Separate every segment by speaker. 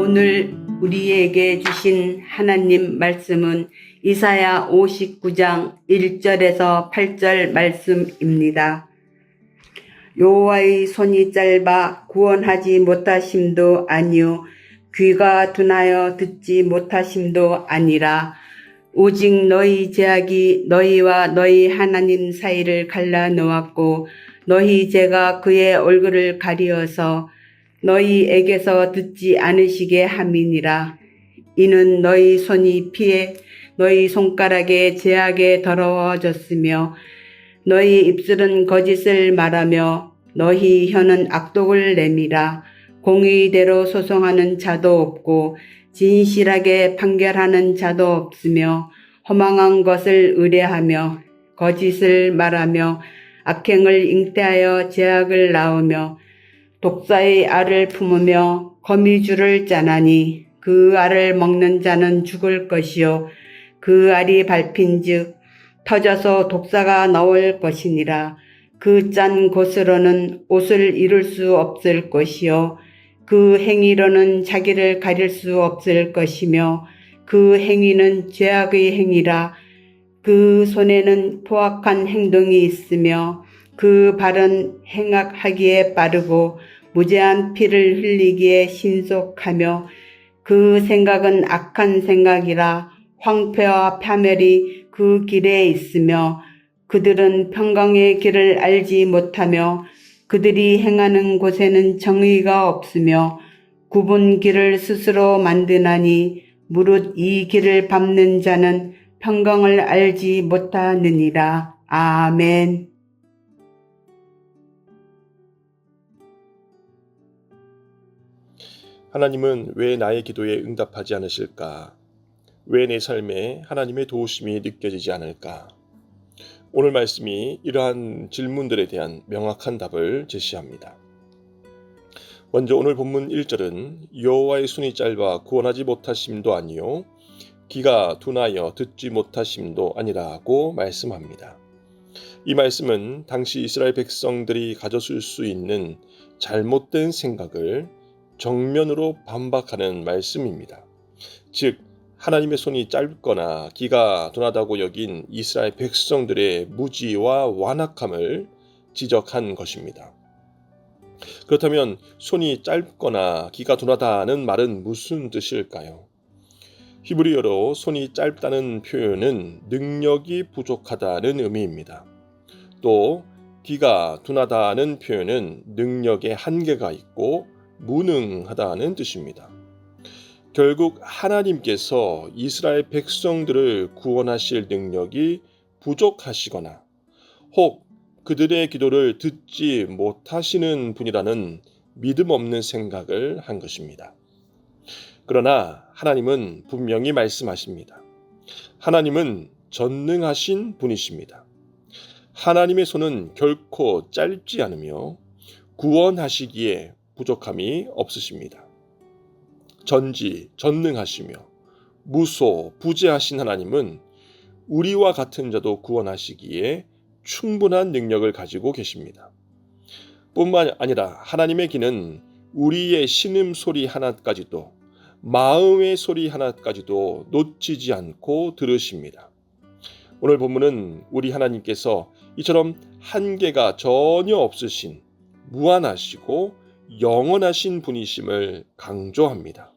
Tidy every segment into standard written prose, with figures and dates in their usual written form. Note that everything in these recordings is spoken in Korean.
Speaker 1: 오늘 우리에게 주신 하나님 말씀은 이사야 59장 1절에서 8절 말씀입니다. 여호와의 손이 짧아 구원하지 못하심도 아니요 귀가 둔하여 듣지 못하심도 아니라 오직 너희 죄악이 너희와 너희 하나님 사이를 갈라놓았고 너희 죄가 그의 얼굴을 가리어서 너희에게서 듣지 않으시게 함이니라. 이는 너희 손이 피해 너희 손가락에 죄악에 더러워졌으며 너희 입술은 거짓을 말하며 너희 혀는 악독을 내밀어 공의대로 소송하는 자도 없고 진실하게 판결하는 자도 없으며 허망한 것을 의뢰하며 거짓을 말하며 악행을 잉태하여 죄악을 낳으며 독사의 알을 품으며 거미줄을 짜나니 그 알을 먹는 자는 죽을 것이요 그 알이 밟힌즉 터져서 독사가 나올 것이니라. 그 짠 곳으로는 옷을 이룰 수 없을 것이요 그 행위로는 자기를 가릴 수 없을 것이며 그 행위는 죄악의 행위라. 그 손에는 포악한 행동이 있으며 그 발은 행악하기에 빠르고 무죄한 피를 흘리기에 신속하며 그 생각은 악한 생각이라. 황폐와 파멸이 그 길에 있으며 그들은 평강의 길을 알지 못하며 그들이 행하는 곳에는 정의가 없으며 굽은 길을 스스로 만드나니 무릇 이 길을 밟는 자는 평강을 알지 못하느니라. 아멘.
Speaker 2: 하나님은 왜 나의 기도에 응답하지 않으실까? 왜 내 삶에 하나님의 도우심이 느껴지지 않을까? 오늘 말씀이 이러한 질문들에 대한 명확한 답을 제시합니다. 먼저 오늘 본문 1절은 여호와의 손이 짧아 구원하지 못하심도 아니요 귀가 둔하여 듣지 못하심도 아니라고 말씀합니다. 이 말씀은 당시 이스라엘 백성들이 가졌을 수 있는 잘못된 생각을 정면으로 반박하는 말씀입니다. 즉 하나님의 손이 짧거나 귀가 둔하다고 여긴 이스라엘 백성들의 무지와 완악함을 지적한 것입니다. 그렇다면 손이 짧거나 귀가 둔하다는 말은 무슨 뜻일까요? 히브리어로 손이 짧다는 표현은 능력이 부족하다는 의미입니다. 또 귀가 둔하다는 표현은 능력에 한계가 있고 무능하다는 뜻입니다. 결국 하나님께서 이스라엘 백성들을 구원하실 능력이 부족하시거나 혹 그들의 기도를 듣지 못하시는 분이라는 믿음 없는 생각을 한 것입니다. 그러나 하나님은 분명히 말씀하십니다. 하나님은 전능하신 분이십니다. 하나님의 손은 결코 짧지 않으며 구원하시기에 부족함이 없으십니다. 전능하시며 무소부재하신 하나님은 우리와 같은 자도 구원하시기에 충분한 능력을 가지고 계십니다. 뿐만 아니라 하나님의 귀는 우리의 신음소리 하나까지도 마음의 소리 하나까지도 놓치지 않고 들으십니다. 오늘 본문은 우리 하나님께서 이처럼 한계가 전혀 없으신 무한하시고 영원하신 분이심을 강조합니다.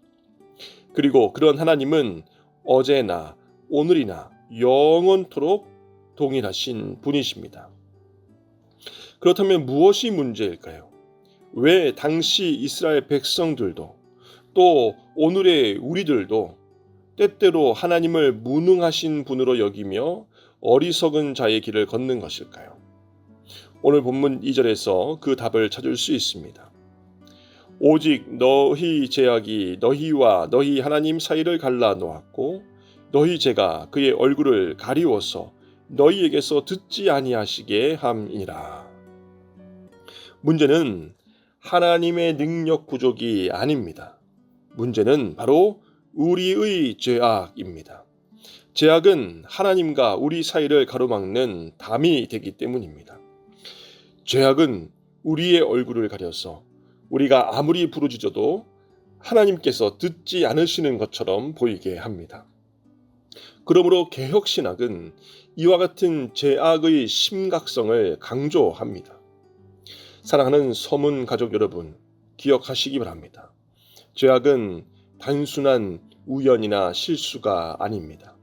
Speaker 2: 그리고 그런 하나님은 어제나 오늘이나 영원토록 동일하신 분이십니다. 그렇다면 무엇이 문제일까요? 왜 당시 이스라엘 백성들도 또 오늘의 우리들도 때때로 하나님을 무능하신 분으로 여기며 어리석은 자의 길을 걷는 것일까요? 오늘 본문 2절에서 그 답을 찾을 수 있습니다. 오직 너희 죄악이 너희와 너희 하나님 사이를 갈라놓았고 너희 죄가 그의 얼굴을 가리워서 너희에게서 듣지 아니하시게 함이니라. 문제는 하나님의 능력 부족이 아닙니다. 문제는 바로 우리의 죄악입니다. 죄악은 하나님과 우리 사이를 가로막는 담이 되기 때문입니다. 죄악은 우리의 얼굴을 가려서 우리가 아무리 부르짖어도 하나님께서 듣지 않으시는 것처럼 보이게 합니다. 그러므로 개혁신학은 이와 같은 죄악의 심각성을 강조합니다. 사랑하는 서문 가족 여러분, 기억하시기 바랍니다. 죄악은 단순한 우연이나 실수가 아닙니다.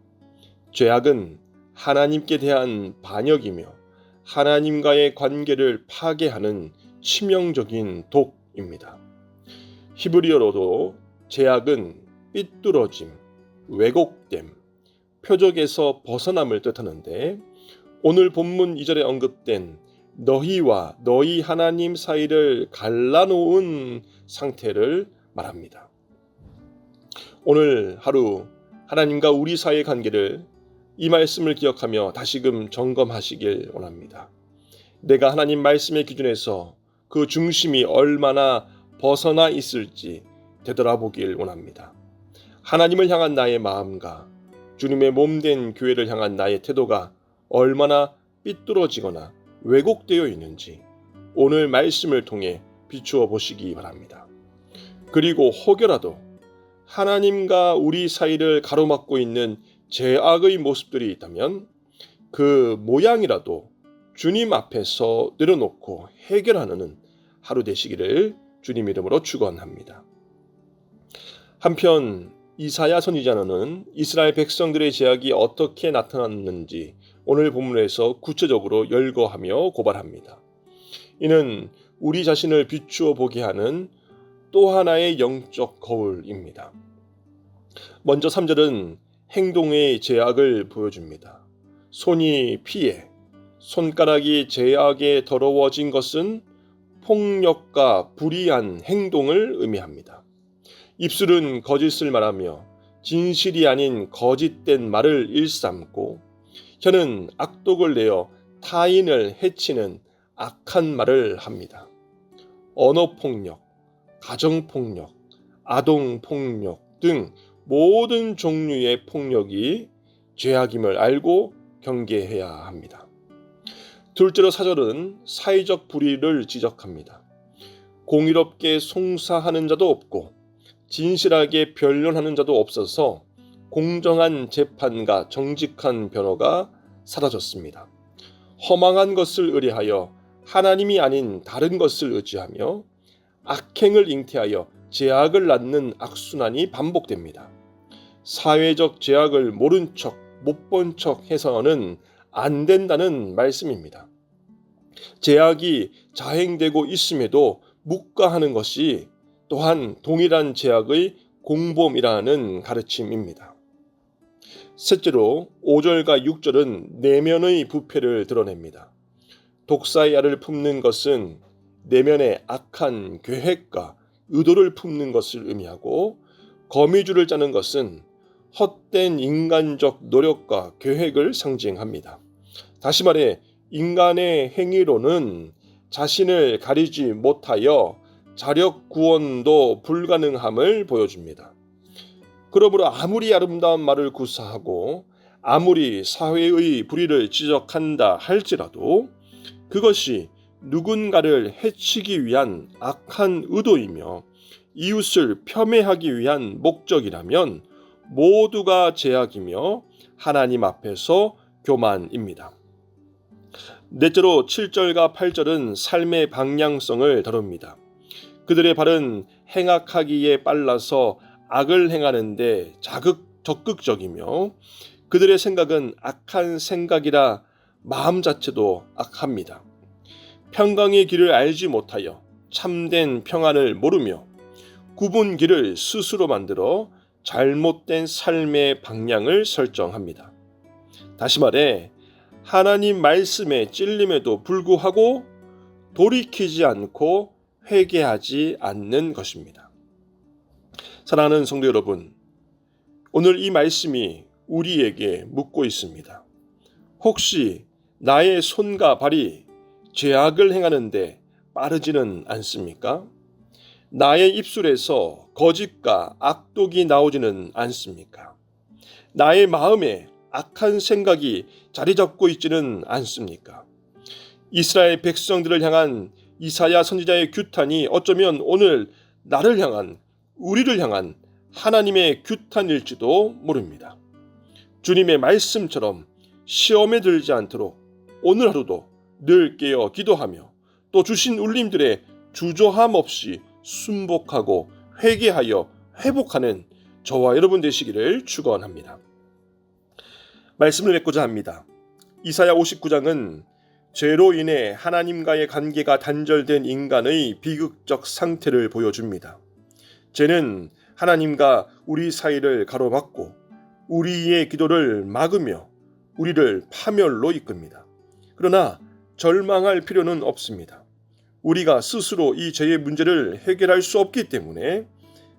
Speaker 2: 죄악은 하나님께 대한 반역이며 하나님과의 관계를 파괴하는 치명적인 독입니다. 히브리어로도 죄악은 삐뚤어짐, 왜곡됨, 표적에서 벗어남을 뜻하는데 오늘 본문 2절에 언급된 너희와 너희 하나님 사이를 갈라놓은 상태를 말합니다. 오늘 하루 하나님과 우리 사이의 관계를 이 말씀을 기억하며 다시금 점검하시길 원합니다. 내가 하나님 말씀의 기준에서 그 중심이 얼마나 벗어나 있을지 되돌아보길 원합니다. 하나님을 향한 나의 마음과 주님의 몸된 교회를 향한 나의 태도가 얼마나 삐뚤어지거나 왜곡되어 있는지 오늘 말씀을 통해 비추어 보시기 바랍니다. 그리고 혹여라도 하나님과 우리 사이를 가로막고 있는 죄악의 모습들이 있다면 그 모양이라도 주님 앞에서 내려놓고 해결하는 하루 되시기를 주님 이름으로 축원합니다. 한편 이사야 선지자는 이스라엘 백성들의 죄악이 어떻게 나타났는지 오늘 본문에서 구체적으로 열거하며 고발합니다. 이는 우리 자신을 비추어 보게 하는 또 하나의 영적 거울입니다. 먼저 3절은 행동의 죄악을 보여줍니다. 손이 피에, 손가락이 죄악에 더러워진 것은 폭력과 불의한 행동을 의미합니다. 입술은 거짓을 말하며 진실이 아닌 거짓된 말을 일삼고 혀는 악독을 내어 타인을 해치는 악한 말을 합니다. 언어폭력, 가정폭력, 아동폭력 등 모든 종류의 폭력이 죄악임을 알고 경계해야 합니다. 둘째로 4절은 사회적 불의를 지적합니다. 공의롭게 송사하는 자도 없고 진실하게 변론하는 자도 없어서 공정한 재판과 정직한 변호가 사라졌습니다. 허망한 것을 의뢰하여 하나님이 아닌 다른 것을 의지하며 악행을 잉태하여 죄악을 낳는 악순환이 반복됩니다. 사회적 죄악을 모른 척, 못 본 척 해서는 안 된다는 말씀입니다. 죄악이 자행되고 있음에도 묵과하는 것이 또한 동일한 죄악의 공범이라는 가르침입니다. 셋째로 5절과 6절은 내면의 부패를 드러냅니다. 독사의 알을 품는 것은 내면의 악한 계획과 의도를 품는 것을 의미하고 거미줄을 짜는 것은 헛된 인간적 노력과 계획을 상징합니다. 다시 말해 인간의 행위로는 자신을 가리지 못하여 자력 구원도 불가능함을 보여줍니다. 그러므로 아무리 아름다운 말을 구사하고 아무리 사회의 불의를 지적한다 할지라도 그것이 누군가를 해치기 위한 악한 의도이며 이웃을 폄훼하기 위한 목적이라면 모두가 죄악이며 하나님 앞에서 교만입니다. 넷째로 7절과 8절은 삶의 방향성을 다룹니다. 그들의 발은 행악하기에 빨라서 악을 행하는데 적극적이며 그들의 생각은 악한 생각이라 마음 자체도 악합니다. 평강의 길을 알지 못하여 참된 평안을 모르며 굽은 길을 스스로 만들어 잘못된 삶의 방향을 설정합니다. 다시 말해 하나님 말씀에 찔림에도 불구하고 돌이키지 않고 회개하지 않는 것입니다. 사랑하는 성도 여러분, 오늘 이 말씀이 우리에게 묻고 있습니다. 혹시 나의 손과 발이 죄악을 행하는데 빠르지는 않습니까? 나의 입술에서 거짓과 악독이 나오지는 않습니까? 나의 마음에 악한 생각이 자리 잡고 있지는 않습니까? 이스라엘 백성들을 향한 이사야 선지자의 규탄이 어쩌면 오늘 나를 향한 우리를 향한 하나님의 규탄일지도 모릅니다. 주님의 말씀처럼 시험에 들지 않도록 오늘 하루도 늘 깨어 기도하며 또 주신 울림들에 주저함 없이 순복하고 회개하여 회복하는 저와 여러분 되시기를 축원합니다. 말씀을 맺고자 합니다. 이사야 59장은 죄로 인해 하나님과의 관계가 단절된 인간의 비극적 상태를 보여줍니다. 죄는 하나님과 우리 사이를 가로막고 우리의 기도를 막으며 우리를 파멸로 이끕니다. 그러나 절망할 필요는 없습니다. 우리가 스스로 이 죄의 문제를 해결할 수 없기 때문에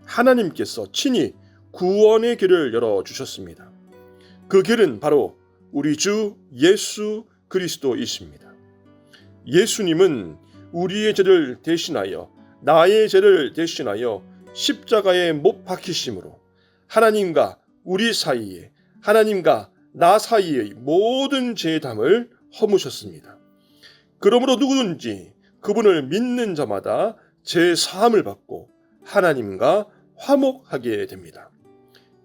Speaker 2: 하나님께서 친히 구원의 길을 열어주셨습니다. 그 길은 바로 우리 주 예수 그리스도이십니다. 예수님은 우리의 죄를 대신하여 나의 죄를 대신하여 십자가에 못 박히심으로 하나님과 우리 사이에 하나님과 나 사이의 모든 죄의 담을 허무셨습니다. 그러므로 누구든지 그분을 믿는 자마다 죄 사함을 받고 하나님과 화목하게 됩니다.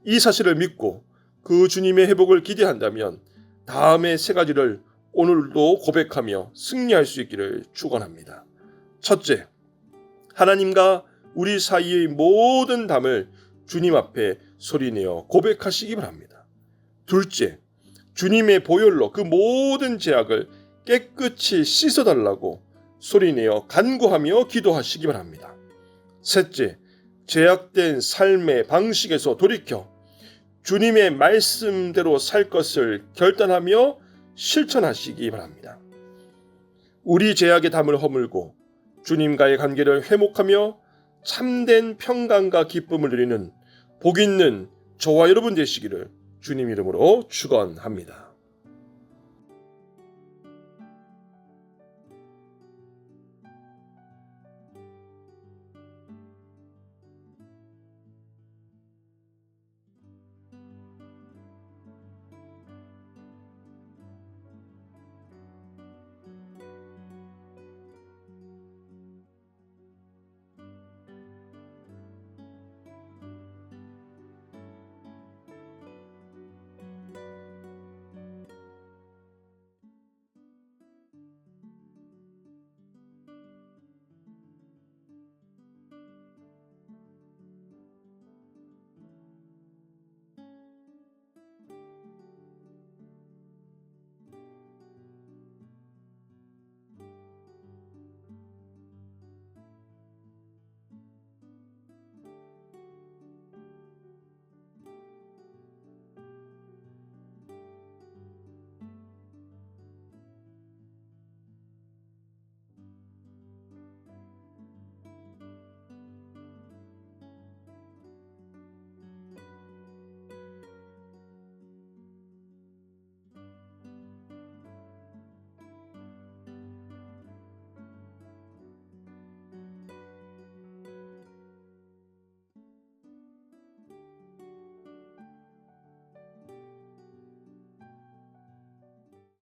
Speaker 2: 이 사실을 믿고 그 주님의 회복을 기대한다면 다음의 세 가지를 오늘도 고백하며 승리할 수 있기를 축원합니다. 첫째, 하나님과 우리 사이의 모든 담을 주님 앞에 소리내어 고백하시기 바랍니다. 둘째, 주님의 보혈로 그 모든 죄악을 깨끗이 씻어달라고 소리내어 간구하며 기도하시기 바랍니다. 셋째, 죄악된 삶의 방식에서 돌이켜 주님의 말씀대로 살 것을 결단하며 실천하시기 바랍니다. 우리 죄악의 담을 허물고 주님과의 관계를 회복하며 참된 평강과 기쁨을 누리는 복 있는 저와 여러분 되시기를 주님 이름으로 축원합니다.